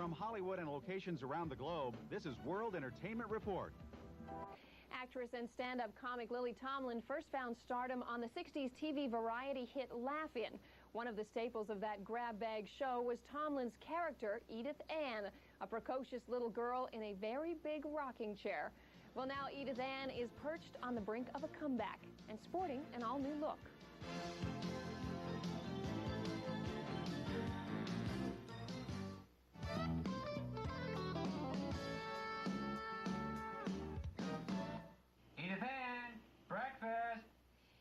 From Hollywood and locations around the globe, this is World Entertainment Report. Actress and stand-up comic Lily Tomlin first found stardom on the 60s TV variety hit Laugh-In. One of the staples of that grab bag show was Tomlin's character, Edith-Ann, a precocious little girl in a very big rocking chair. Well, now Edith-Ann is perched on the brink of a comeback and sporting an all-new look. Edith-Ann, breakfast!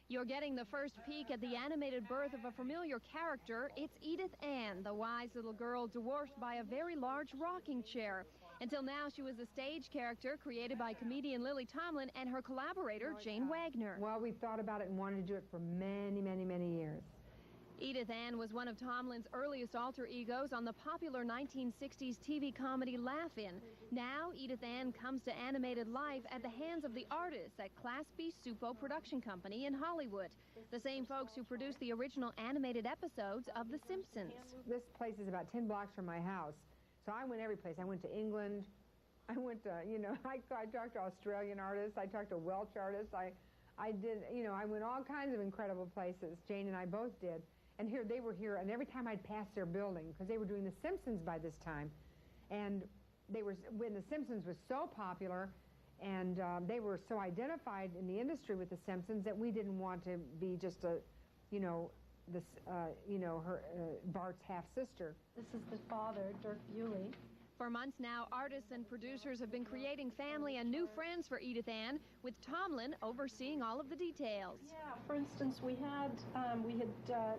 You're getting the first peek at the animated birth of a familiar character. It's Edith-Ann, the wise little girl dwarfed by a very large rocking chair. Until now, she was a stage character created by comedian Lily Tomlin and her collaborator, Jane Wagner. Well, we thought about it and wanted to do it for many, many, many years. Edith-Ann was one of Tomlin's earliest alter egos on the popular 1960s TV comedy Laugh-In. Now, Edith-Ann comes to animated life at the hands of the artists at Klasky Csupo production company in Hollywood, the same folks who produced the original animated episodes of The Simpsons. This place is about 10 blocks from my house, so I went every place. I went to England. I went to, I talked to Australian artists. I talked to Welsh artists. I did, I went all kinds of incredible places. Jane and I both did. And they were here, and every time I'd pass their building, because they were doing The Simpsons by this time, and when The Simpsons was so popular, and they were so identified in the industry with The Simpsons that we didn't want to be just Bart's half sister. This is the father, Dirk Bewley. For months now, artists and producers have been creating family and new friends for Edith-Ann, with Tomlin overseeing all of the details. Yeah, for instance, we had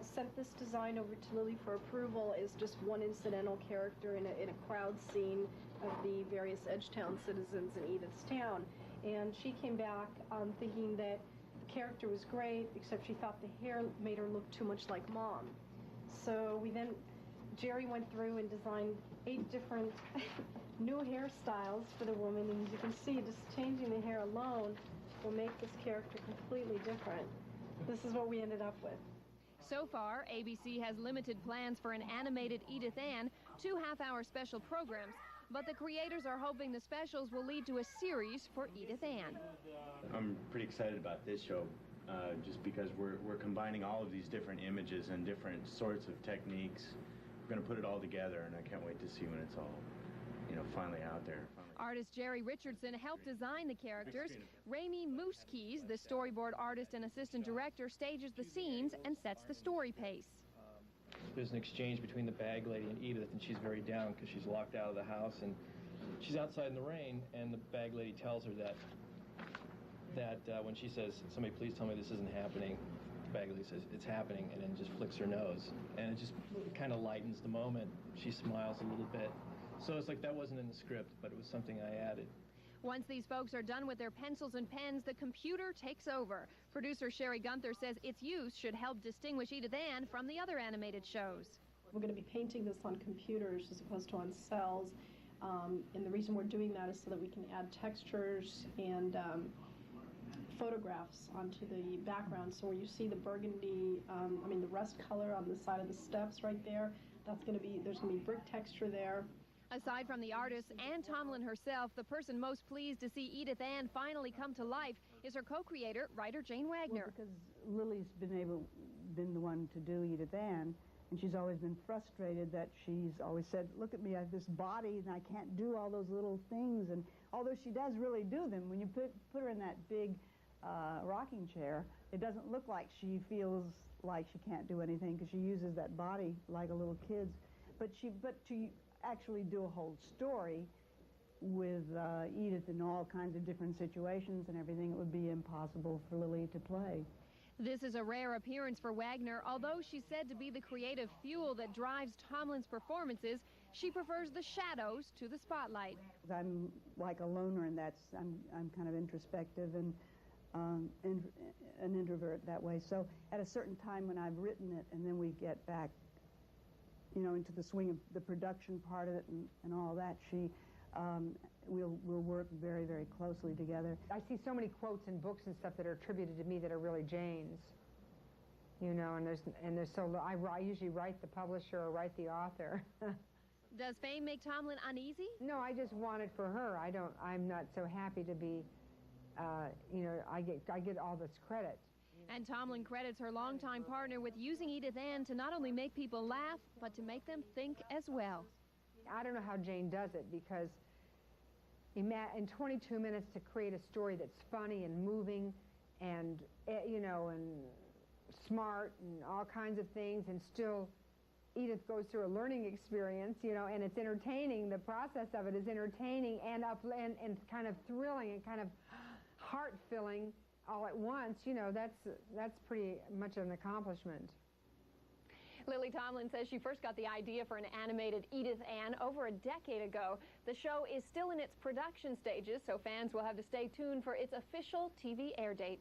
sent this design over to Lily for approval as just one incidental character in a crowd scene of the various Edgetown citizens in Edith's town. And she came back thinking that the character was great, except she thought the hair made her look too much like Mom. So Jerry went through and designed 8 different new hairstyles for the woman, and as you can see, just changing the hair alone will make this character completely different. This is what we ended up with. So far, ABC has limited plans for an animated Edith-Ann, 2 half-hour special programs, but the creators are hoping the specials will lead to a series for Edith-Ann. I'm pretty excited about this show, just because we're combining all of these different images and different sorts of techniques. We're going to put it all together, and I can't wait to see when it's all, finally out there. Artist Jerry Richardson helped design the characters. Raimi Moosekeys, the storyboard artist and assistant director, stages the scenes and sets the story pace. There's an exchange between the bag lady and Edith, and she's very down because she's locked out of the house, and she's outside in the rain, and the bag lady tells her that when she says, "Somebody please tell me this isn't happening," Bagley says, "It's happening," and then just flicks her nose. And it just kind of lightens the moment. She smiles a little bit. So it's like that wasn't in the script, but it was something I added. Once these folks are done with their pencils and pens, the computer takes over. Producer Sherry Gunther says its use should help distinguish Edith-Ann from the other animated shows. We're going to be painting this on computers as opposed to on cells. And the reason we're doing that is so that we can add textures and photographs onto the background. So where you see the burgundy, the rust color on the side of the steps right there, there's going to be brick texture there. Aside from the artist and Tomlin herself, the person most pleased to see Edith-Ann finally come to life is her co-creator, writer Jane Wagner. Well, because Lily's been the one to do Edith-Ann, and she's always been frustrated that she's always said, "Look at me, I have this body and I can't do all those little things." And although she does really do them, when you put her in that big rocking chair, it doesn't look like she feels like she can't do anything because she uses that body like a little kid's. But to actually do a whole story with Edith in all kinds of different situations and everything, it would be impossible for Lily to play. This is a rare appearance for Wagner. Although she's said to be the creative fuel that drives Tomlin's performances, she prefers the shadows to the spotlight. I'm like a loner, and I'm kind of introspective and an introvert that way. So at a certain time when I've written it and then we get back, into the swing of the production part of it and all that, we'll work very, very closely together. I see so many quotes in books and stuff that are attributed to me that are really Jane's. And there's so I usually write the publisher or write the author. Does fame make Tomlin uneasy? No, I just want it for her. I'm not so happy to be, you know, I get all this credit. And Tomlin credits her longtime partner with using Edith-Ann to not only make people laugh, but to make them think as well. I don't know how Jane does it, because in 22 minutes to create a story that's funny and moving and, you know, and smart and all kinds of things, and still Edith goes through a learning experience, you know, and it's entertaining. The process of it is entertaining and kind of thrilling and kind of heart-filling all at once. You know, that's pretty much an accomplishment. Lily Tomlin says she first got the idea for an animated Edith-Ann over a decade ago. The show is still in its production stages, so fans will have to stay tuned for its official TV air date.